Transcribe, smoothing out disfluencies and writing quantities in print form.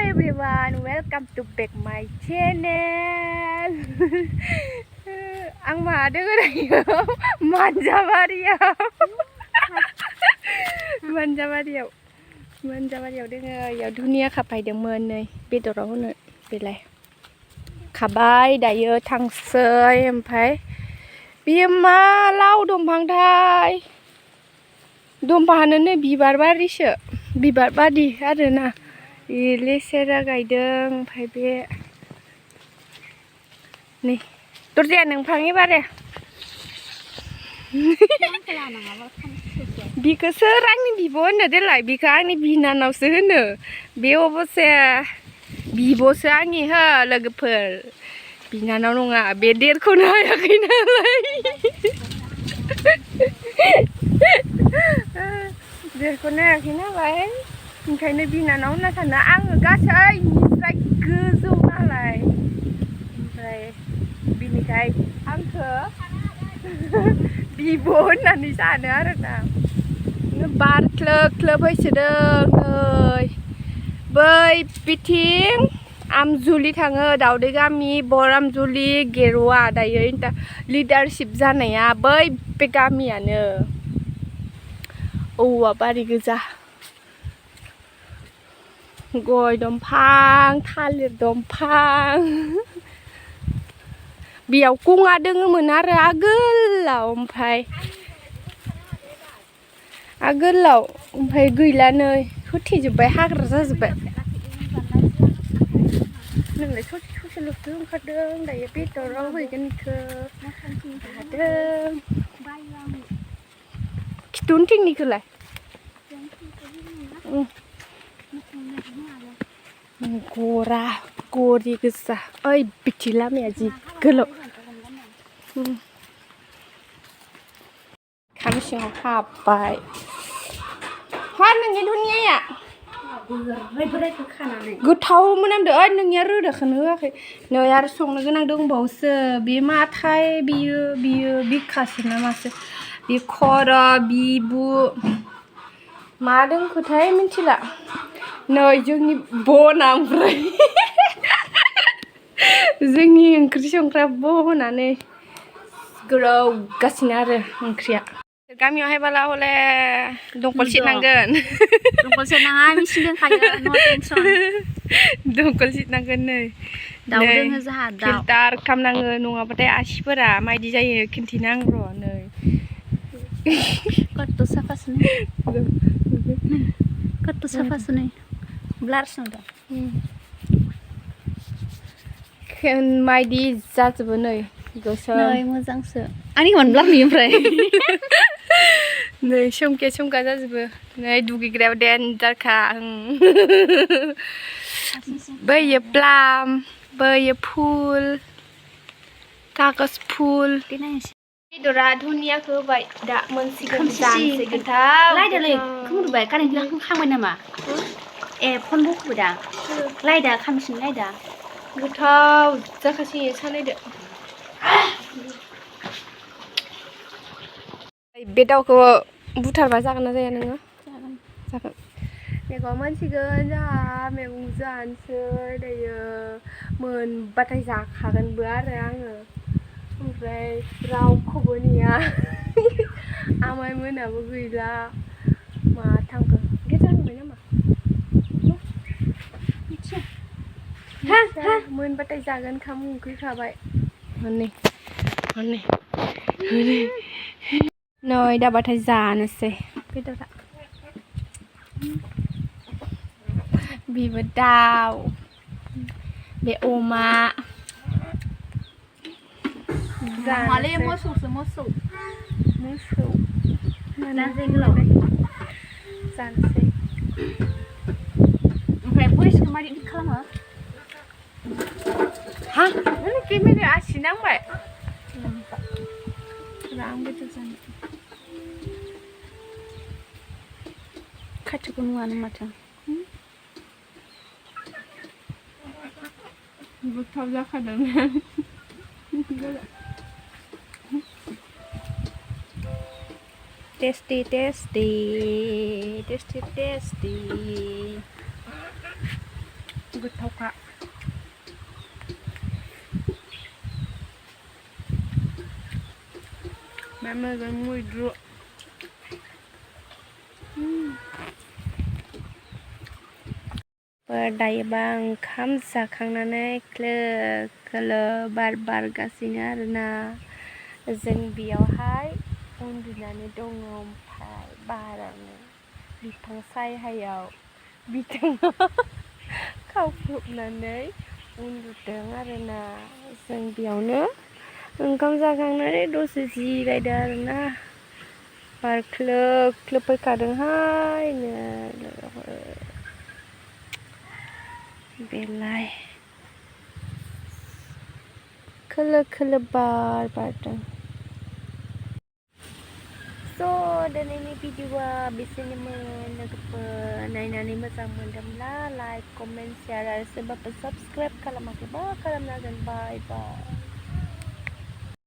everyone, welcome to back my channel. Ang maado ko na yun. Manjabariyaw doङो याव दुनिया खाफायदोंमोन नै बेदराव होनो बेलाय खाबाय दायो थांसै ओमफ्राय बियो मा लाव दंफांथाय दंफाङानो नै बिबार बारिसो बिबार बारि आरोना लेसेरा गायदों ओमफ्राय बे नै दरजाया नोंफांनि बारे बिखौसो आंनि बिब' होनो देलाय बिखौ आंनि बिनानावसो होनो बे अबसे बिब'सो आंनि हो लोगोफोर बिनानाव नङा बे देरखौनो हायाखै नालाय देरखौनो हायाखै नालाय ओंखायनो बिनानाव होनना सानो आङो गासैनिफ्राय गोजौ नालाय ओमफ्राय बिनिखाय आंखौ बिब' होननानै सानो आरोना बार ख्लोब ख्लोब फैसोदों नै बै बिथिं आमजुलि थाङो दावदै गामि बर आमजुलि गेरुवा दायो लिडारशिप जानाया बै बे गामियानो औवा बारि गोजा गय दंफां थालिर दंफां बेयाव गङा दोङोमोन आरो आगोलाव ओमफ्राय गैला नै होथेजोब्बाय हाग्रा जाजोब्बाय नोंलाय ससेल'सो ओंखारदों दायो बेदराव हैगोन इखो हादों खिथुउनथिंनिखौलाय गरा गरि गोजा ओइ बिथि लामाया जि गोलाव खाम सिङाव हाबबाय हा नोंनि दुनियाया गोथाव मोनामदों ओइ नोंनिया रोदाखौनो होआखै नै आरो संनो गोनां दंबावोसो बे माथाय बियो बिखासो ना मासो बे खर' बिबु मा दोंखोथाय मिथिला नै जोंनि बना ओमफ्राय जोंनि ओंख्रि संग्रा बनानै गोरौगासिनो आरो ओंख्रिया गामियाव हायबाला हले दंखल सिटनांगोन दंखल सिटनाङा मिसिन दंखायो नो टेनसन दंखल सिटनांगोन नै दाउ दोङो जाहा दाउ फिल्टार खालामनाङो नङाबाथाय आसिफोरा मायदि जायो खिन्थिनां र' नै कत्त साफासो नै ब्लारसो नुदों मायदि जाजोबो नै गोसोम नै मोजांसो आंनि मोनब्ला नुयो ओमफ्राय नै सोमखे सोमखा जाजोबो नै दुगैग्रायाव देनजारखा बैयो प्लाम बैयो फुल कागज फुल बेदरा धुनियाखौ होबाय दा मोनसिगोन जानोसै गोथाव लायदालाय खोमोरबाय कारेन्ट खांबाय नामा ए फन बख'बाय दा लायदा खामसिन लायदा गोथाव जाखासिनो सानायदो बे दाउखौ बुथारबा जागोन ना जाया नोङो जागोन मैगं मोनसिगोन जोंहा मैगं जानोसै दायो मोनबाथाय जाखागोनबो आरो आङो ओमफ्राय रावखौबो नेया आमाय मोनाबो गैला मा थांखो गेजेर होबाय नामा मोनबाथाय जागोन खाम ओंख्रि खाबाय हनै नै दाबाथाय जानोसै बेदरा बेबो दाउ बे अमा माले मोसौसो मोसौ जानोसै ओमफ्राय भइसखौ मारै खालामो हा नों केमेरा आसि नांबाय आं बेदर जानो खाथिखौ नुवानो माथो गोथाव जाखादों टेस्टी गोथावखा मा मोजां मैद्रु दायोबा ओंखाम जाखांनानै क्लो क्लो बार बारगासिनो आरोना जों बेयावहाय उन्दुनानै दङ ओमफ्राय बारावनो बिफां सायहायाव बिथाङा खावख्लुबनानै उन्दुदों आरोना जों बेयावनो ओंखाम जाखांनानै दसे जिरायदों आरोना बार क्लो क्लो फैखादोंहाय बेलाय खोलो खोलो बार बारदों दिनैनि भिडिअआ बेसेनोमोन लोगोफोर नायनानै मोजां मोनदोंब्ला लाइक कमेन्ट शेयार आरो सोरबाफोर साबस्क्राइब खालामाखैबा खालामना दोन बाय बाय